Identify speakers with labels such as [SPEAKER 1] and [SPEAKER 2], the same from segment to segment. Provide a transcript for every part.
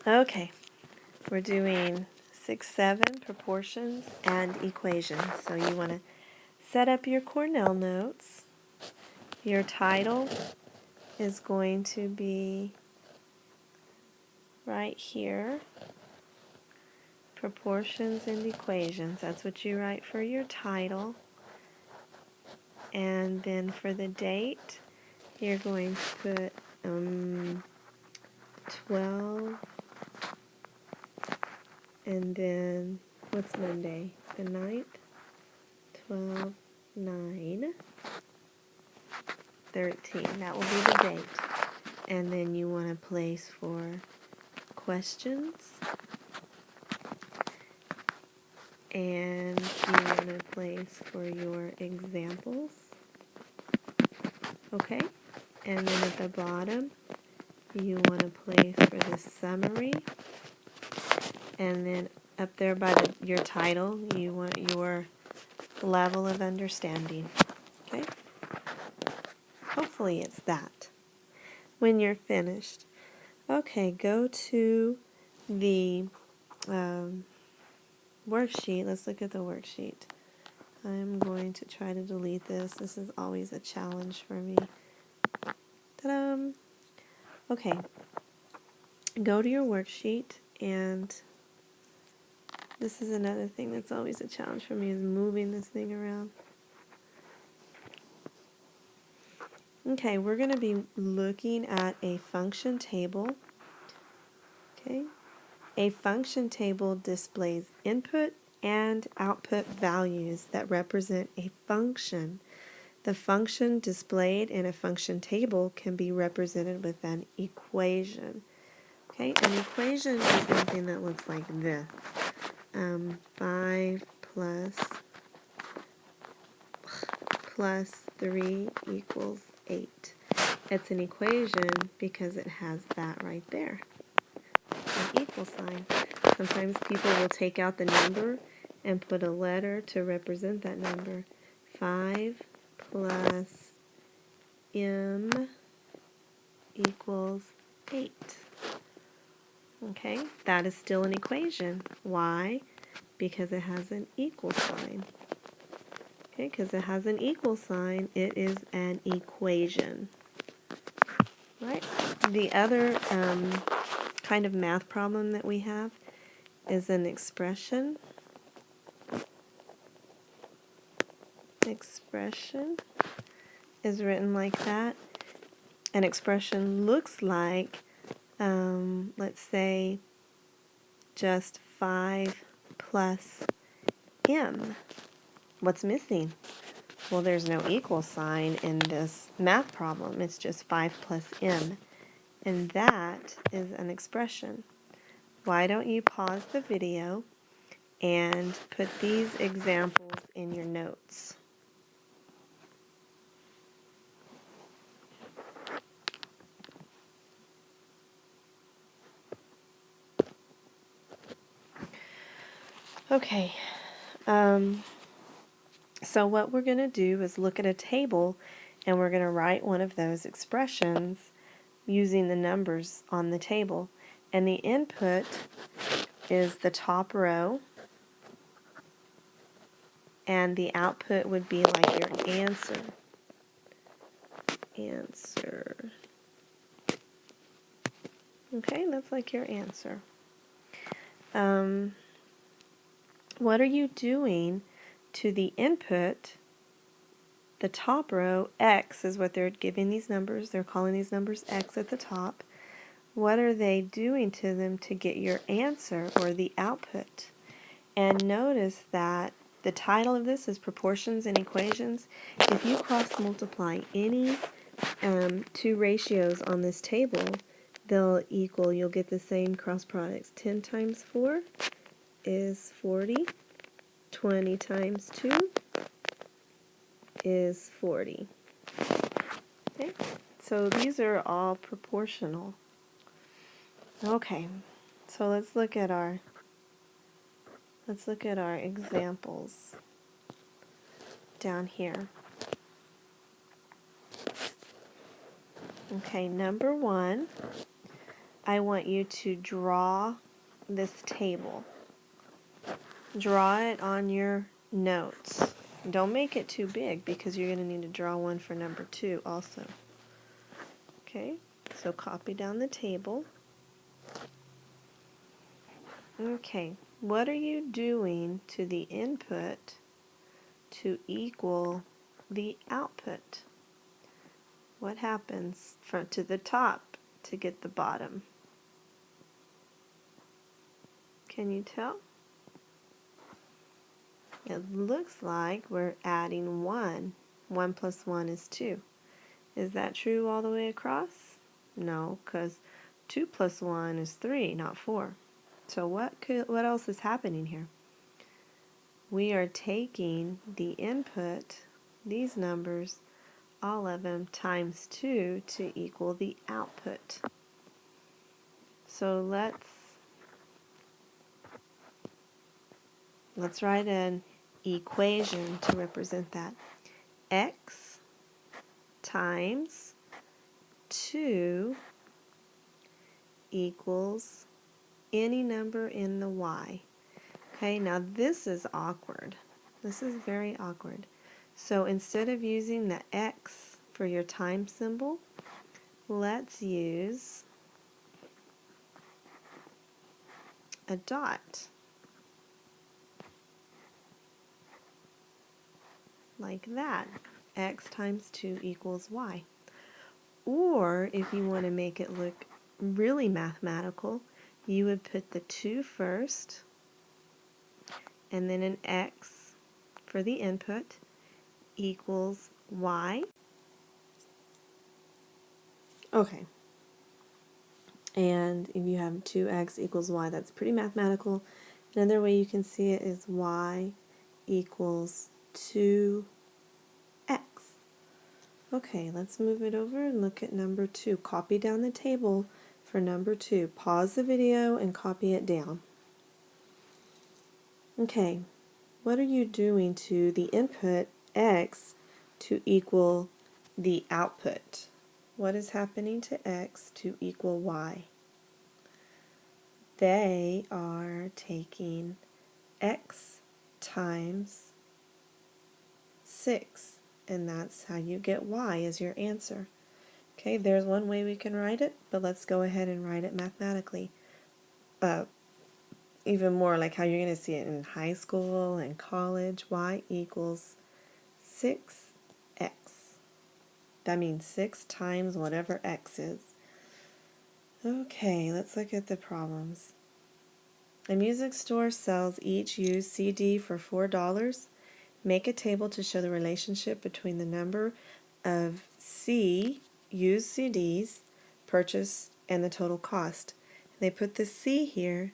[SPEAKER 1] Okay, we're doing 6-7 proportions and equations. So you want to set up your Cornell notes. Your title is going to be right here. Proportions and equations. That's what you write for your title. And then for the date, you're going to put 12, and then what's Monday? The 9th, 12, 9, 13. That will be the date. And then you want a place for questions. And you want a place for your examples. Okay? And then at the bottom, you want a place for the summary. And then up there by your title, you want your level of understanding. Okay? Hopefully it's that when you're finished. Okay, go to the worksheet. Let's look at the worksheet. I'm going to try to delete this. This is always a challenge for me. Ta-da! Okay, go to your worksheet, and this is another thing that's always a challenge for me, is moving this thing around. Okay, we're going to be looking at a function table. Okay, a function table displays input and output values that represent a function. The function displayed in a function table can be represented with an equation. Okay, an equation is something that looks like this. 5 plus 3 equals 8. It's an equation because it has that right there, an equal sign. Sometimes people will take out the number and put a letter to represent that number. 5 plus m equals 8. Okay, that is still an equation. Why? Because it has an equal sign. Okay, because it has an equal sign, it is an equation. Right? The other kind of math problem that we have is an expression. Expression is written like that. An expression looks like, let's say, just 5 plus m. What's missing? Well, there's no equal sign in this math problem. It's just 5 plus m. And that is an expression. Why don't you pause the video and put these examples in your notes? Okay, so what we're going to do is look at a table, and we're going to write one of those expressions using the numbers on the table. And the input is the top row, and the output would be like your answer. Okay, that's like your answer. What are you doing to the input? The top row, x, is what they're giving these numbers. They're calling these numbers x at the top. What are they doing to them to get your answer, or the output? And notice that the title of this is Proportions and Equations. If you cross multiply any two ratios on this table, they'll equal, you'll get the same cross products. 10 times 4 is 40. 20 times 2 is 40. Okay, so these are all proportional. Okay, so let's look at our examples down here. Okay, number 1, I want you to draw this table. Draw it on your notes. Don't make it too big because you're going to need to draw one for number 2 also. Okay, so copy down the table. Okay, what are you doing to the input to equal the output? What happens from to the top to get the bottom? Can you tell? It looks like we're adding 1. 1 plus 1 is 2. Is that true all the way across? No, because 2 plus 1 is 3, not 4. So what else is happening here? We are taking the input, these numbers, all of them, times 2 to equal the output. So let's write an equation to represent that. X times 2 equals any number in the y. Okay, now this is awkward. This is very awkward. So instead of using the x for your time symbol, let's use a dot. Like that. X times 2 equals y. Or if you want to make it look really mathematical, you would put the 2 first, and then an x for the input equals y. Okay. And if you have 2x equals y, that's pretty mathematical. Another way you can see it is y equals 2x. Okay, let's move it over and look at number 2. Copy down the table for number 2. Pause the video and copy it down. Okay, what are you doing to the input x to equal the output? What is happening to x to equal y? They are taking x times 6, and that's how you get y as your answer. Okay, there's one way we can write it, but let's go ahead and write it mathematically. Even more like how you're going to see it in high school and college. Y equals 6x. That means 6 times whatever x is. Okay, let's look at the problems. A music store sells each used CD for $4. Make a table to show the relationship between the number of used CDs purchased and the total cost. They put the C here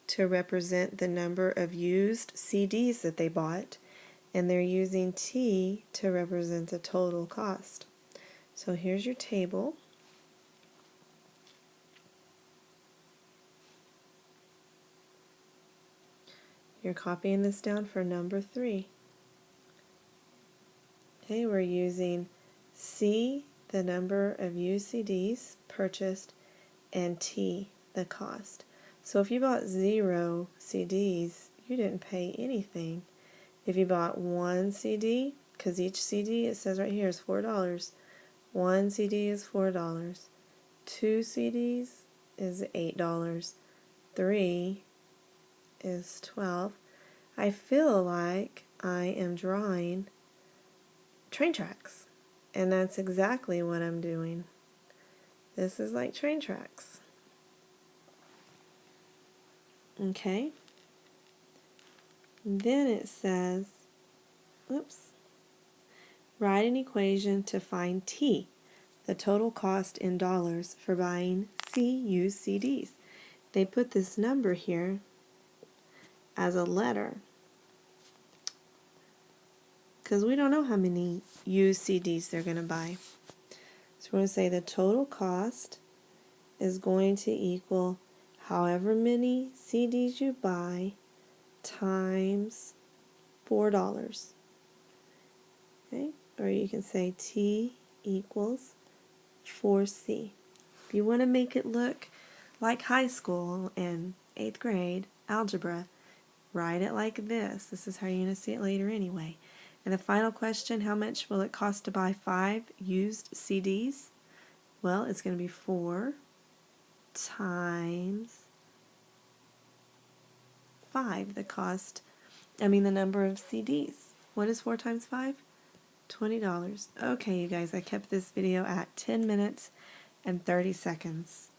[SPEAKER 1] to represent the number of used CDs that they bought, and they're using T to represent the total cost. So here's your table. You're copying this down for number 3. Okay, we're using C, the number of used CDs purchased, and T, the cost. So if you bought 0 CDs, you didn't pay anything. If you bought 1 CD, because each CD, it says right here, is $4. 1 CD is $4. 2 CDs is $8. 3 is $12. I feel like I am drawing train tracks, and that's exactly what I'm doing. This is like train tracks. Okay. Then it says, write an equation to find T, the total cost in dollars for buying C used CDs. They put this number here as a letter because we don't know how many used CDs they're going to buy. So we're going to say the total cost is going to equal however many CDs you buy times $4. Okay? Or you can say T equals 4C. If you want to make it look like high school in 8th grade, algebra. Write it like this. This is how you're going to see it later anyway. And the final question, how much will it cost to buy 5 used CDs? Well, it's going to be 4 times 5, the number of CDs. What is 4 times 5? $20. Okay, you guys, I kept this video at 10 minutes and 30 seconds.